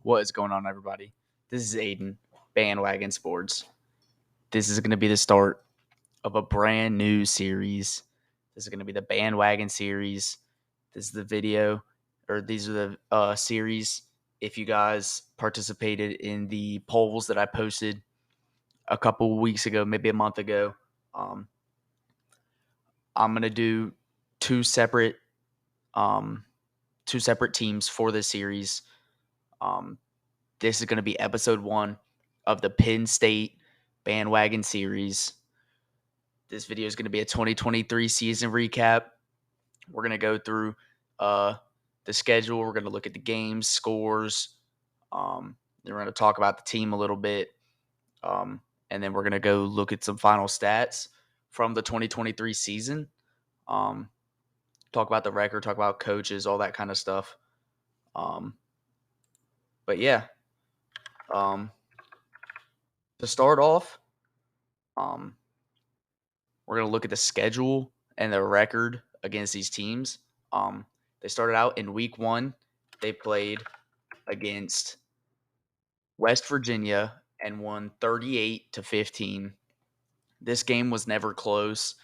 What is going on, everybody? This is Aiden, Bandwagon Sports. This is going to be the start of a brand new series. This is going to be the Bandwagon series. This is the video, or these are the series. If you guys participated in the polls that I posted a couple weeks ago, maybe a month ago, um, I'm going to do two separate, um, two separate teams for this series. This is going to be episode 1 of the Penn State Bandwagon series. This video is going to be a 2023 season recap. We're going to go through the schedule. We're going to look at the games, scores. Then we're going to talk about the team a little bit. And then we're going to go look at some final stats from the 2023 season. Talk about the record, talk about coaches, all that kind of stuff. But yeah. To start off, we're going to look at the schedule and the record against these teams. They started out in week 1. They played against West Virginia and won 38-15. This game was never close.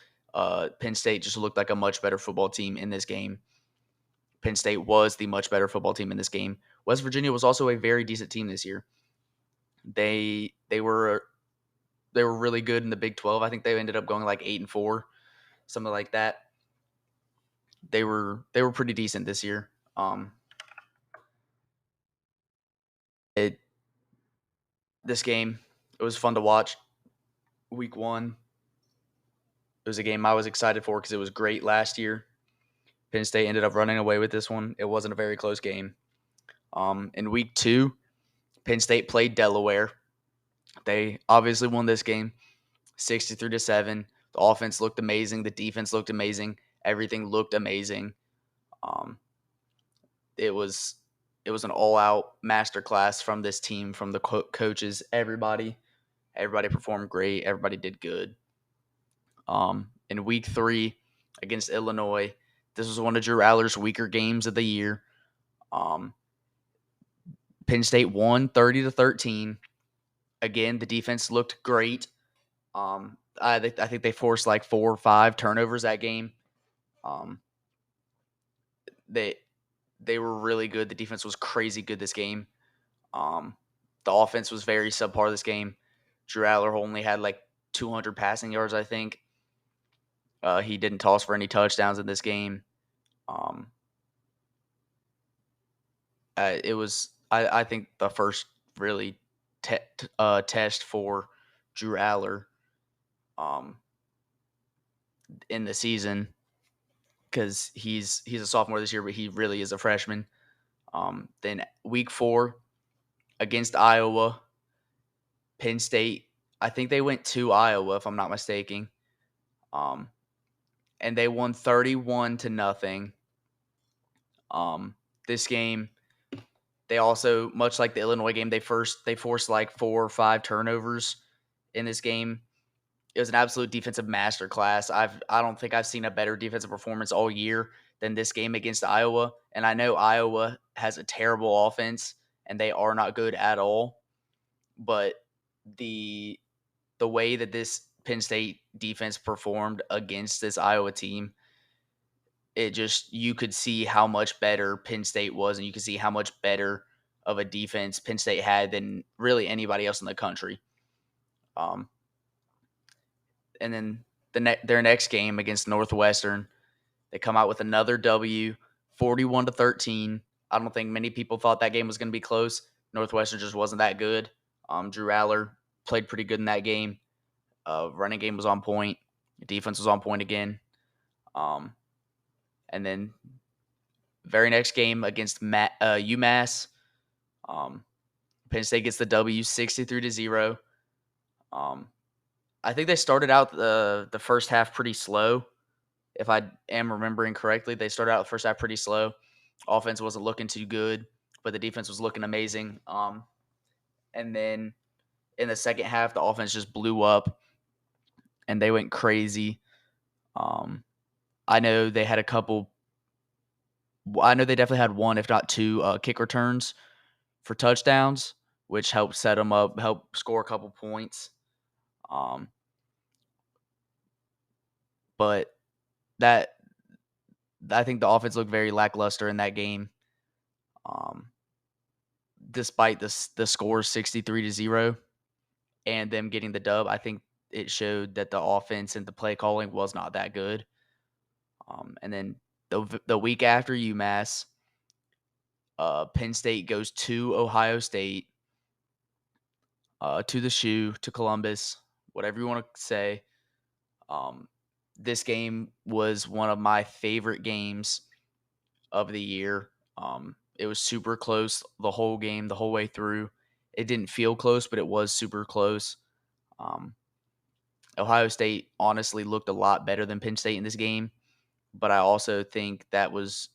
Penn State just looked like a much better football team in this game. Penn State was the much better football team in this game. West Virginia was also a very decent team this year. They were really good in the Big 12. I think they ended up going like 8-4, something like that. They were pretty decent this year. This game, it was fun to watch. Week 1, it was a game I was excited for because it was great last year. Penn State ended up running away with this one. It wasn't a very close game. In week 2, Penn State played Delaware. They obviously won this game 63-7. The offense looked amazing. The defense looked amazing. Everything looked amazing. It was an all-out masterclass from this team, from the coaches, everybody. Everybody performed great. Everybody did good. In week 3 against Illinois, this was one of Drew Aller's weaker games of the year. Penn State won 30-13. Again, the defense looked great. I think they forced like 4 or 5 turnovers that game. They were really good. The defense was crazy good this game. The offense was very subpar this game. Drew Aller only had like 200 passing yards, I think. He didn't toss for any touchdowns in this game. It was, I think, the first really test for Drew Aller in the season, because he's a sophomore this year, but he really is a freshman. Then week 4 against Iowa, Penn State, I think they went to Iowa, if I'm not mistaken. And they won 31-0. This game, they also, much like the Illinois game, they forced like 4 or 5 turnovers in this game. It was an absolute defensive masterclass. I don't think I've seen a better defensive performance all year than this game against Iowa. And I know Iowa has a terrible offense, and they are not good at all. But the way that this Penn State defense performed against this Iowa team, you could see how much better Penn State was, and you could see how much better of a defense Penn State had than really anybody else in the country. And then their next game against Northwestern, they come out with another W, 41-13. I don't think many people thought that game was going to be close. Northwestern just wasn't that good. Drew Aller played pretty good in that game. Running game was on point. Defense was on point again. And then very next game against UMass, Penn State gets the W, 63-0. I think they started out the first half pretty slow. If I am remembering correctly, they started out the first half pretty slow. Offense wasn't looking too good, but the defense was looking amazing. And then in the second half, the offense just blew up, and they went crazy. I know they definitely had one, if not 2, kick returns for touchdowns, which helped set them up, helped score a couple points. Um, but that I think the offense looked very lackluster in that game. Um, Despite the score 63-0 and them getting the dub, I think it showed that the offense and the play calling was not that good. And then the week after UMass, Penn State goes to Ohio State, to the shoe, to Columbus, whatever you want to say. Um, this game was one of my favorite games of the year. It was super close the whole game, the whole way through. It didn't feel close, but it was super close. Um, Ohio State honestly looked a lot better than Penn State in this game, but I also think that was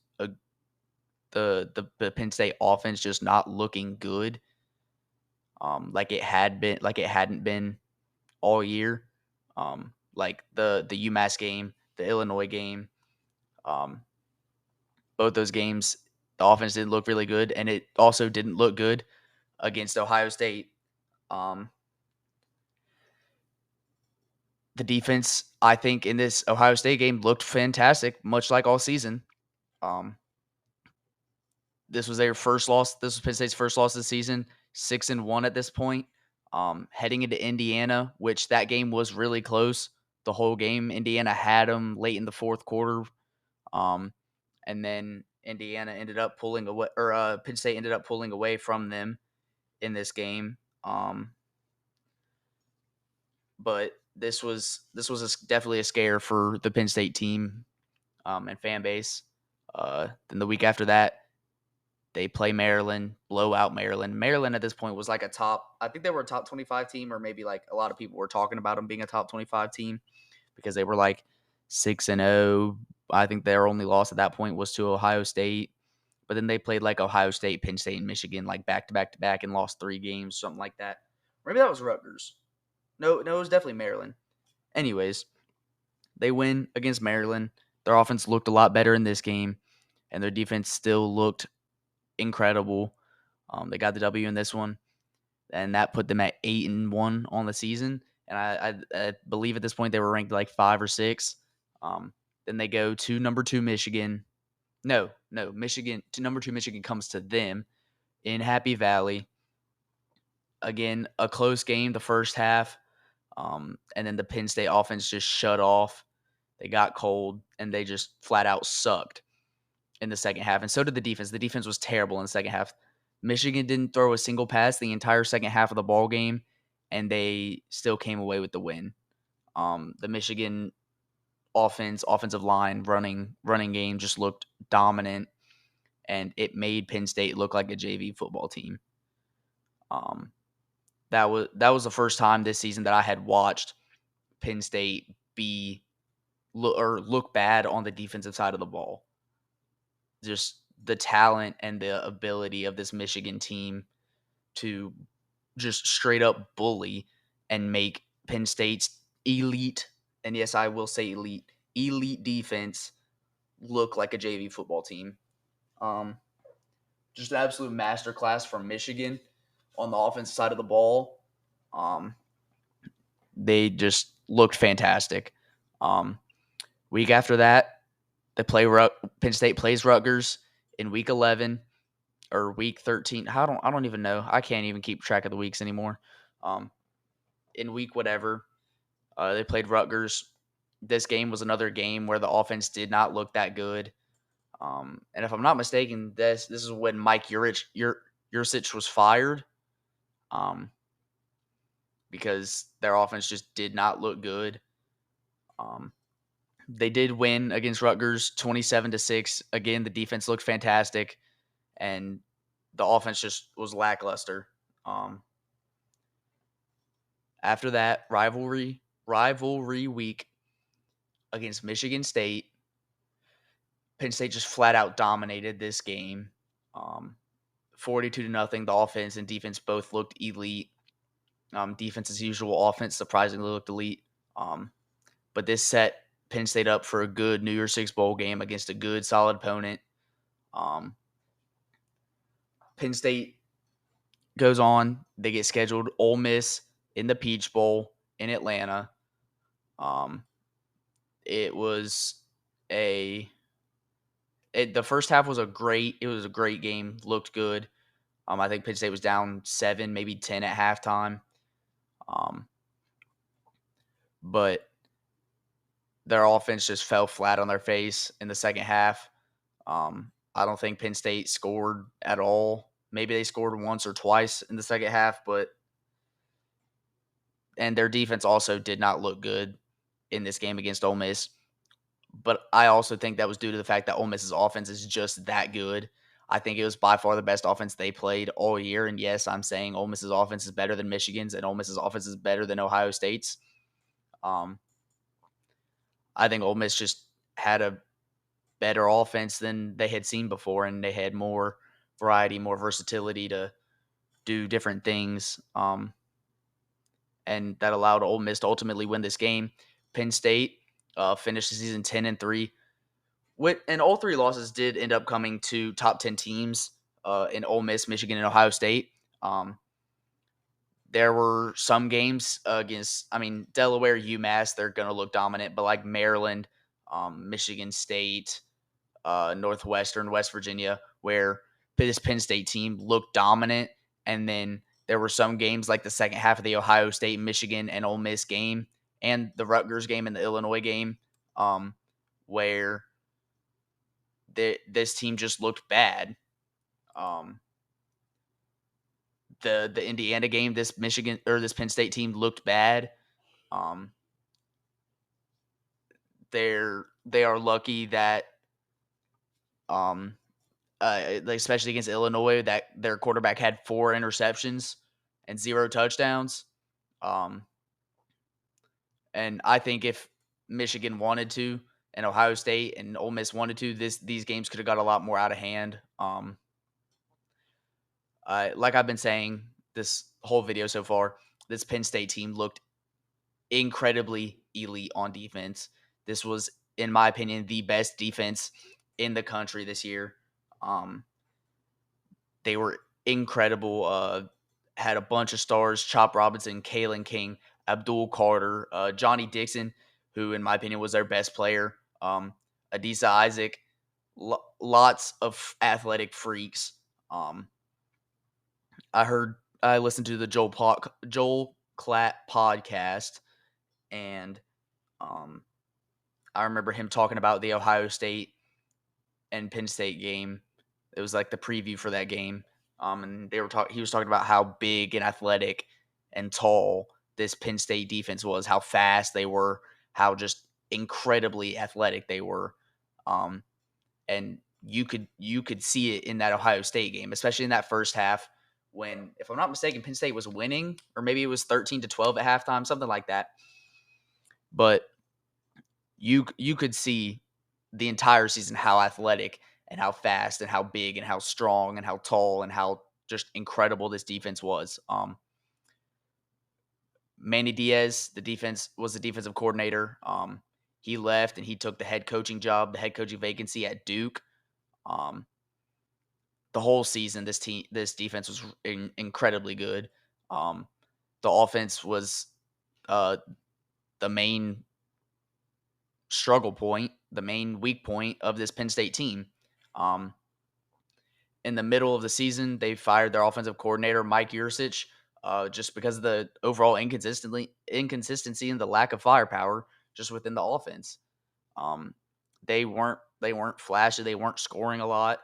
the Penn State offense just not looking good, like it hadn't been all year. Like the UMass game, the Illinois game, um, both those games, the offense didn't look really good, and it also didn't look good against Ohio State. Um, the defense, I think, in this Ohio State game looked fantastic, much like all season. Um, this was their first loss. This was Penn State's first loss of the season, 6-1 at this point. Heading into Indiana, which that game was really close. The whole game, Indiana had them late in the fourth quarter. Um, and then Indiana ended up pulling away, or Penn State ended up pulling away from them in this game. But this was definitely a scare for the Penn State team, and fan base. Then the week after that, they play Maryland, blow out Maryland. Maryland at this point was like I think they were a top 25 team, or maybe like a lot of people were talking about them being a top 25 team because they were like 6-0. I think their only loss at that point was to Ohio State. But then they played like Ohio State, Penn State, and Michigan like back to back to back and lost 3 games, something like that. Maybe that was Rutgers. No, it was definitely Maryland. Anyways, they win against Maryland. Their offense looked a lot better in this game, and their defense still looked incredible. They got the W in this one, and that put them at 8-1 on the season. And I believe at this point they were ranked like 5 or 6. Then they go to number 2 Michigan. No, Michigan to number 2 Michigan comes to them in Happy Valley. Again, a close game the first half, and then the Penn State offense just shut off. They got cold, and they just flat out sucked in the second half. And so did the defense. The defense was terrible in the second half. Michigan didn't throw a single pass the entire second half of the ball game, and they still came away with the win. The Michigan offensive line, running game just looked dominant, and it made Penn State look like a JV football team. That was the first time this season that I had watched Penn State look bad on the defensive side of the ball. Just the talent and the ability of this Michigan team to just straight up bully and make Penn State's elite, and yes, I will say elite defense look like a JV football team. Just an absolute masterclass from Michigan on the offensive side of the ball. They just looked fantastic. Week after that, Penn State plays Rutgers in week 11 or week 13. I don't even know. I can't even keep track of the weeks anymore. In week whatever, they played Rutgers. This game was another game where the offense did not look that good. And if I'm not mistaken, this is when Mike Yurcich was fired. Because their offense just did not look good. They did win against Rutgers 27-6. Again, the defense looked fantastic, and the offense just was lackluster. After that, rivalry week against Michigan State, Penn State just flat out dominated this game. 42-0. The offense and defense both looked elite. Defense as usual, offense surprisingly looked elite. But this set Penn State up for a good New Year's Six bowl game against a good, solid opponent. Penn State goes on. They get scheduled Ole Miss in the Peach Bowl in Atlanta. Um, it was a the first half was a great game. Looked good. I think Penn State was down 7, maybe 10 at halftime. Um, but their offense just fell flat on their face in the second half. I don't think Penn State scored at all. Maybe they scored once or twice in the second half, and their defense also did not look good in this game against Ole Miss. But I also think that was due to the fact that Ole Miss's offense is just that good. I think it was by far the best offense they played all year. And yes, I'm saying Ole Miss's offense is better than Michigan's, and Ole Miss's offense is better than Ohio State's. Um, I think Ole Miss just had a better offense than they had seen before, and they had more variety, more versatility to do different things. And that allowed Ole Miss to ultimately win this game. Penn State finished the season 10-3. And all three losses did end up coming to top 10 teams in Ole Miss, Michigan, and Ohio State. There were some games against, Delaware, UMass, they're going to look dominant, but like Maryland, Michigan State, Northwestern, West Virginia, where this Penn State team looked dominant. And then there were some games like the second half of the Ohio State, Michigan, and Ole Miss game, and the Rutgers game and the Illinois game, where this team just looked bad. The Indiana game, this Penn State team looked bad. They are lucky that especially against Illinois, that their quarterback had 4 interceptions and 0 touchdowns. And I think if Michigan wanted to, and Ohio State and Ole Miss wanted to, these games could have got a lot more out of hand. Like I've been saying this whole video so far, this Penn State team looked incredibly elite on defense. This was, in my opinion, the best defense in the country this year. They were incredible. Had a bunch of stars: Chop Robinson, Kalen King, Abdul Carter, Johnny Dixon, who, in my opinion, was their best player. Adisa Isaac, lots of athletic freaks. I listened to the Joel Klatt podcast, and I remember him talking about the Ohio State and Penn State game. It was like the preview for that game. And he was talking about how big and athletic and tall this Penn State defense was, how fast they were, how just incredibly athletic they were. And you could see it in that Ohio State game, especially in that first half when, if I'm not mistaken, Penn State was winning, or maybe it was 13-12 at halftime, something like that. But you could see the entire season how athletic and how fast and how big and how strong and how tall and how just incredible this defense was. Manny Diaz, the defensive coordinator. He left and he took the head coaching vacancy at Duke. The whole season, this defense was incredibly good. The offense was the main struggle point, the main weak point of this Penn State team. In the middle of the season, they fired their offensive coordinator, Mike Yurcich, just because of the overall inconsistency and the lack of firepower just within the offense. They weren't flashy. They weren't scoring a lot,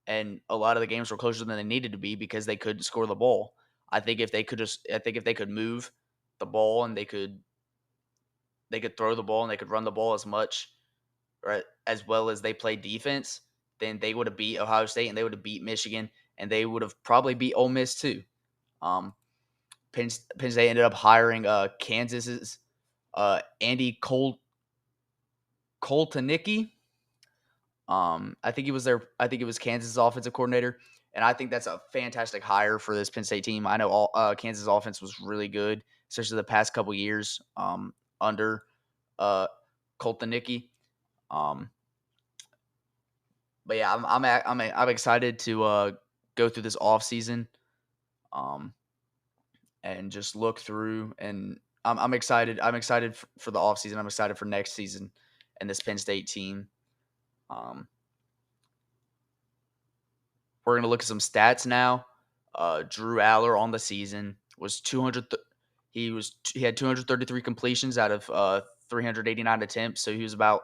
and a lot of the games were closer than they needed to be because they couldn't score the ball. I think if they could move the ball and they could throw the ball and they could run the ball as much or as well as they played defense, then they would have beat Ohio State and they would have beat Michigan and they would have probably beat Ole Miss too. Penn State ended up hiring Kansas's Andy Koltanicki. I think it was Kansas' offensive coordinator, and I think that's a fantastic hire for this Penn State team. I know Kansas' offense was really good, especially the past couple years under Koltanicki. But yeah, I'm excited to go through this off season. um, and just look through. And I'm excited. I'm excited for the offseason. I'm excited for next season and this Penn State team. Um, we're gonna look at some stats now. Drew Aller on the season was 200. He had 233 completions out of 389 attempts. So he was about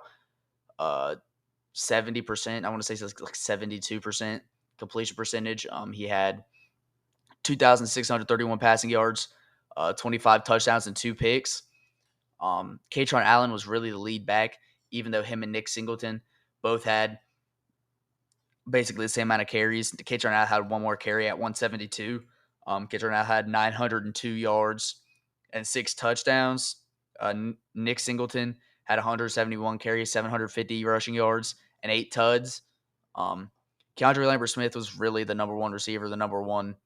70%. I want to say like 72% completion percentage. He had 2,631 passing yards, 25 touchdowns, and 2 picks. Katron Allen was really the lead back, even though him and Nick Singleton both had basically the same amount of carries. Katron Allen had one more carry at 172. Katron Allen had 902 yards and 6 touchdowns. Nick Singleton had 171 carries, 750 rushing yards, and 8 tuds. Keandre Lambert-Smith was really the number one receiver, the number one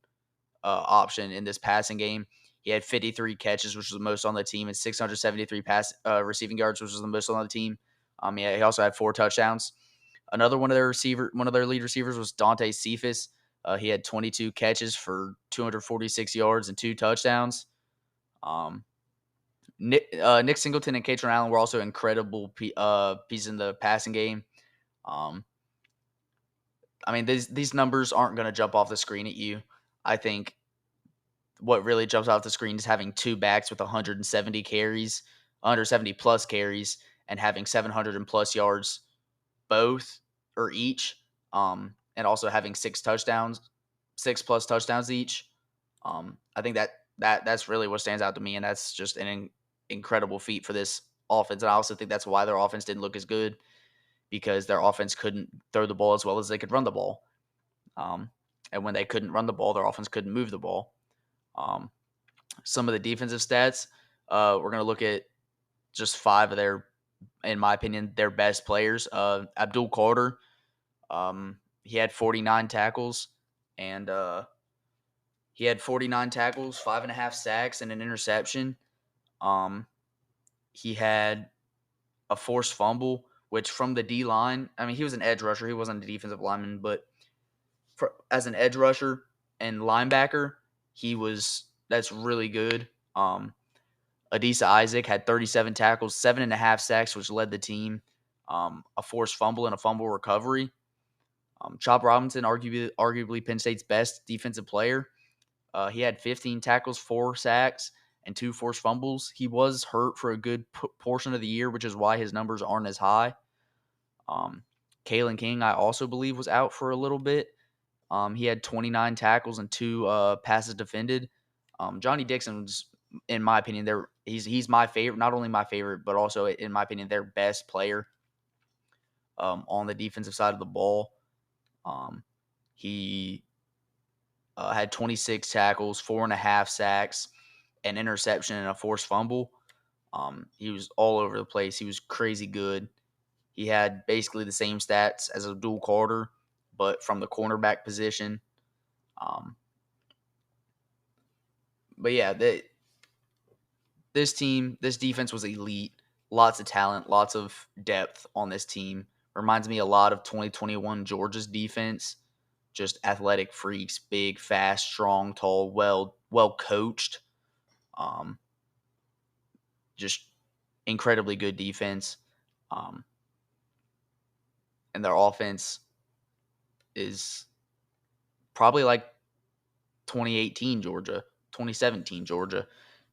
option in this passing game. He had 53 catches, which was the most on the team, and 673 receiving yards, which was the most on the team. He also had 4 touchdowns. Another one of their lead receivers was Dante Cephas. He had 22 catches for 246 yards and 2 touchdowns. Nick Singleton and Katron Allen were also incredible pieces in the passing game. These numbers aren't going to jump off the screen at you. I think what really jumps off the screen is having 2 backs with 170 carries, 170 plus carries, and having 700 and plus yards both or each, and also having 6 touchdowns, 6 plus touchdowns each. I think that's really what stands out to me, and that's just an incredible feat for this offense. And I also think that's why their offense didn't look as good, because their offense couldn't throw the ball as well as they could run the ball. And when they couldn't run the ball, their offense couldn't move the ball. Some of the defensive stats, we're going to look at just 5 of their, in my opinion, their best players. Abdul Carter, he had 49 tackles, and he had 49 tackles, 5.5 sacks, and an interception. He had a forced fumble, which from the D line, he was an edge rusher. He wasn't a defensive lineman, but as an edge rusher and linebacker, that's really good. Adisa Isaac had 37 tackles, 7.5 sacks, which led the team. A forced fumble and a fumble recovery. Chop Robinson, arguably Penn State's best defensive player. He had 15 tackles, 4 sacks, and 2 forced fumbles. He was hurt for a good portion of the year, which is why his numbers aren't as high. Kalen King, I also believe, was out for a little bit. He had 29 tackles and 2 passes defended. Johnny Dixon's, in my opinion, he's my favorite. Not only my favorite, but also, in my opinion, their best player on the defensive side of the ball. He had 26 tackles, 4.5 sacks, an interception, and a forced fumble. He was all over the place. He was crazy good. He had basically the same stats as Abdul Carter, but from the cornerback position. But yeah, this defense was elite. Lots of talent, lots of depth on this team. Reminds me a lot of 2021 Georgia's defense. Just athletic freaks, big, fast, strong, tall, well coached. Just incredibly good defense. And their offense is probably like 2018 Georgia, 2017 Georgia.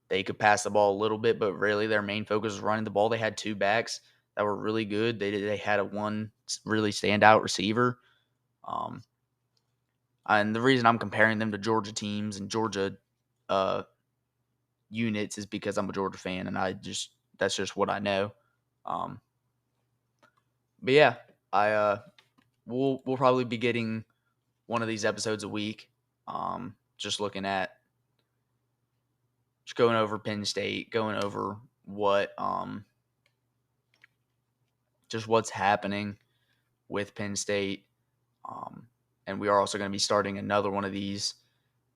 They could pass the ball a little bit, but really their main focus was running the ball. They had 2 backs that were really good. They had one really standout receiver. And the reason I'm comparing them to Georgia teams and Georgia units is because I'm a Georgia fan, and that's just what I know. But yeah, we'll probably be getting one of these episodes a week. Just going over Penn State, going over just what's happening with Penn State. And we are also going to be starting another one of these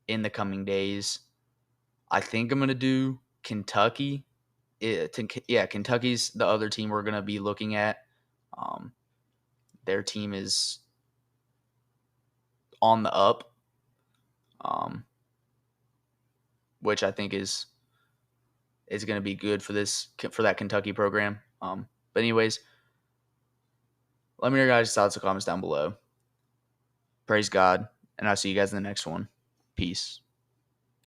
in the coming days. I think I'm going to do Kentucky. Kentucky's the other team we're going to be looking at. Their team is on the up. which I think is going to be good for that Kentucky program. But anyways, let me know your guys' thoughts in the comments down below. Praise God, and I'll see you guys in the next one. Peace.